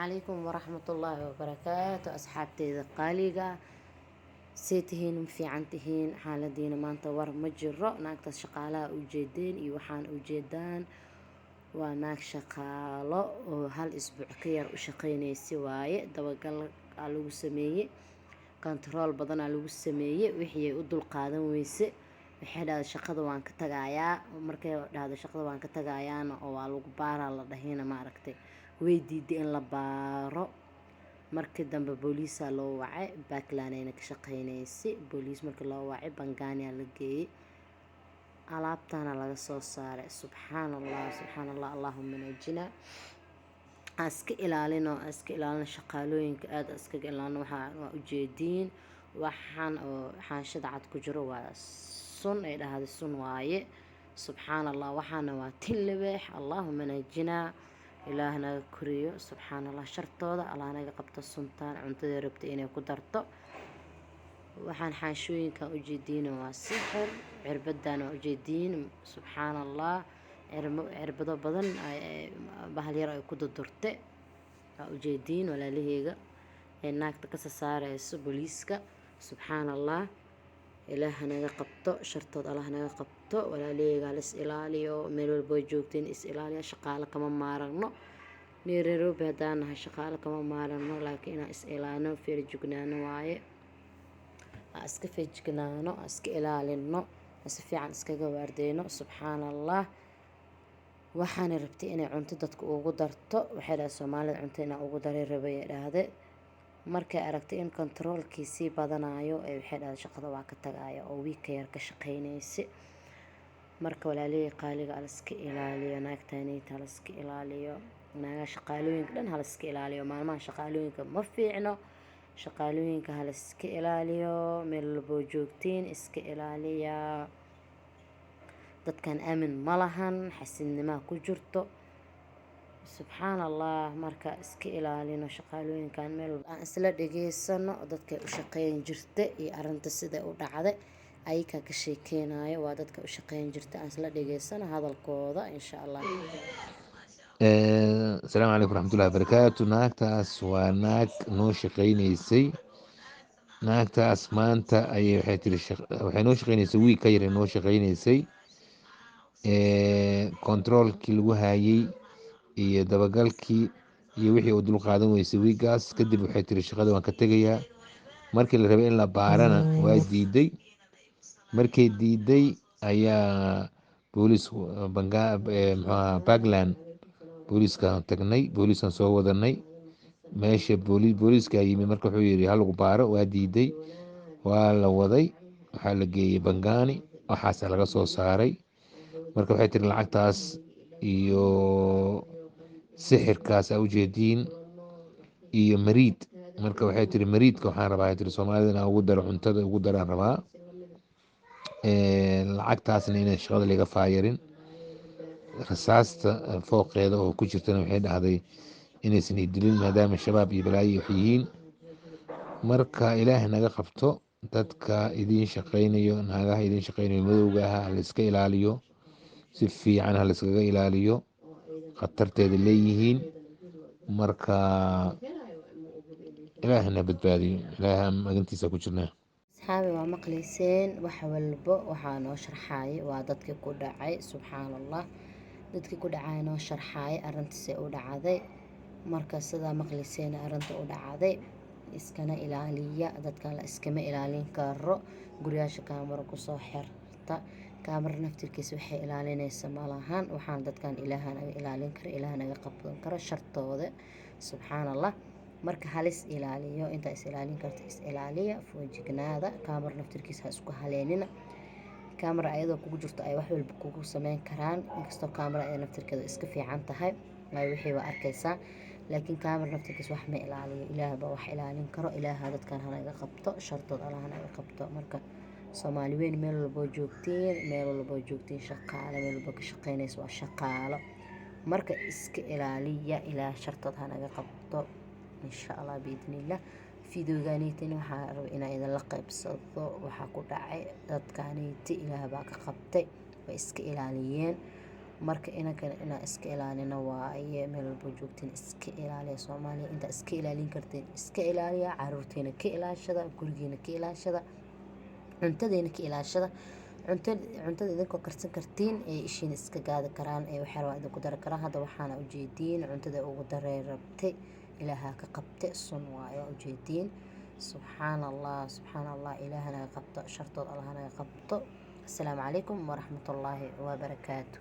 عليكم ورحمة الله وبركاته أصحابتي قاليقة سيتهين في عنتهين حالدين ما انت ور مجرة ناقة شقالة وجيدين يوحان وجيدان وناك شقالة وهال أسبوع كير وشقيني سواي دوقال على سمية كنترول بدن على سمية وحي ودول قادم ويسي وحي هذا شقة وان كتغايا ومركي هذا شقة وان كتغايان وعلى بارا الله دهينا ما ركتي ويديدي in la baaro markii dambe booliisa loo wacay backlandayna ka shaqeynaysay booliis markii loo wacay bangaaniya la geeyay alaabtana laga soo saaray subxaanallah allahumma najina aska ilaalino shaqaalooyinka aad askaga ilaalino waa ujeediin waxaan oo xaanshada cad ku jiro waa sun ay dhahday sun waaye subxaanallah waxaana waa tin libeex allahumma najina ilaah naga koriyo subxaanallah shartooda allah naga qabto suntaan cuntada rabta inay ku darto waxaan xaanshooyinka ujeediin waa sixir cirbadana ujeediin subxaanallah cirbado badan bahal yar ay ku durdurtay ujeediin walaalaheyga ee naagta ka saarayso booliiska subxaanallah ilaah naga qabto shartood allah naga qabto walaalaheyga la is ilaaliyo meel walba joogteen is ilaaliyo shaqaale kama maaragno Nairobi hadaan nahay shaqaale kama maaragno laakiin inaan is ilaalino feejignaano waaye iska feejignaano iska ilaalino si fiican iskaga waardeyno subxaanallah waxaan rabtay inay cunto dadka ugu darto waxay dhahay Soomaalida cunto inay ugu daray rabay dhahday markay aragtay in controlkiisii badanayo ee waxay dhahay shaqada waa ka tagaaya oo week yar ka shaqeynaysay marka walaalihii qaaliga iska ilaaliyo naagtaanayta iska ilaaliyo naaga shaqaalooyinka dhan hal iska ilaaliyo maalmaha shaqaalooyinka ma fiicno shaqaalooyinka hal iska ilaaliyo meel walba joogtiin iska ilaaliya dadkan aamin ma lahan xasidnimo ku jirto subxaanallah marka iska ilaalino shaqaalooyinkan meel aan isla dhageysano dadka u shaqeyn jirtay iyo arinta sida u dhacday ayka ka sheekeenayo waa dadka u shaqeyn jirtay aan isla dhageysano hadalkooda insha Allah السلام عليكم ورحمة الله وبركاته naagtaas waa naag noo shaqeynaysay naagtaas maanta ayay waxay noo shaqeynaysay wiig ka yar noo shaqeynaysay controlkii lagu hayay iyo dabagalkii iyo wixii uu dul qaadan weysay wiigaas kadib waxay tiri shaqada waan ka tegayaa markii la rabay in la baarana waa diiday markay diiday ayaa booliis Puntland booliiskaan tagnay booliiskaan soo wadanay meesha booliiska yimid marka wuxuu yiri hal lagu baaro waa diiday waa la waday waxaa la geeyay bangaani waxaas laga soo saaray marka waxay tiri lacagtaas iyo sixirkaas u jeediin iyo mariid marka waxay tiri mariidka waxaan rabaa tiri Soomaalida inaan ugu daro cuntada ugu daraan rabaa lacagtaasna inay shaqada laga faayarin rasaasta fooqeeda oo ku jirtana waxay dhahday inaysan dilin maadaama shabaab iyo balaayo wax yihiin marka ilaah naga qabto dadka idin shaqeynayo naagaha idin shaqeynayo madowga ah la iska ilaaliyo si fiican la iskaga ilaaliyo khatarteeda leeyihiin marka ilaahna badbaadiyo ilaaha magantiisa ku jirnaa asxaabi waa maqlayseen wax walba waxaa noo sharxaay waa dadkii ku dhacay subxaanallah dadkii ku dhacay noo sharxaay arintiisa u dhacday marka sida maqlayseen arinta u dhacday iskana ilaaliya dadkan la iskama ilaalin karo guriyasha kaamiro ku soo xirta kaamir naftirkiisa waxay ilaalinaysa malahan waxaan dadkan ilaaha naga ilaalin karo ilaaha naga qabdan karo shartooda subxaanallah marka halis ilaaliyo inta is ilaalin karto is ilaaliya foojignaada kaamir naftirkiisa isku haleenina kaamir ayadoo kugu jirto ay wax walba kugu sameyn karaan inkastoo kaamir ay naftirkeeda iska fiican tahay ay wixii waa arkaysaa laakiin kaamir naftirkiisa wax ma ilaaliyo ilaah baa wax ilaalin karo ilaaha dadkan hanaga qabto shartood allah hanaga qabto marka Soomaali weyn meel walba joogtiin shaqaale meel walba ka shaqeynayso waa shaqaalo marka iska ilaaliya ilaah shartood hanaga qabto insha Allah biidnillah fiidiyogaaniitina waxaa rabaa inaan idin la qaybsado waxaa ku dhacay dadkaaniiti ilaah baa ka qabtay way iska ilaaliyeen marka inankana inaan iska ilaalino waaye meel walbo joogtiin iska ilaaliya soomaaliya intaa iska ilaalin kartiin iska ilaaliya caruurteena ka ilaashada gurigeena ka ilaashada cuntadeena ka ilaashada cuntada idinkoo karsan kartiin ee ishiina iska gaadi karaan ee waxay rabaan idinku dari karaan hadda waxaana ujeediin cuntada ugu darey rabtay ilaaha ka qabte sun waayo ujeediin subxaan allah ilaahana qabto shartood allahana qabto. السلام عليكم ورحمة الله وبركاته.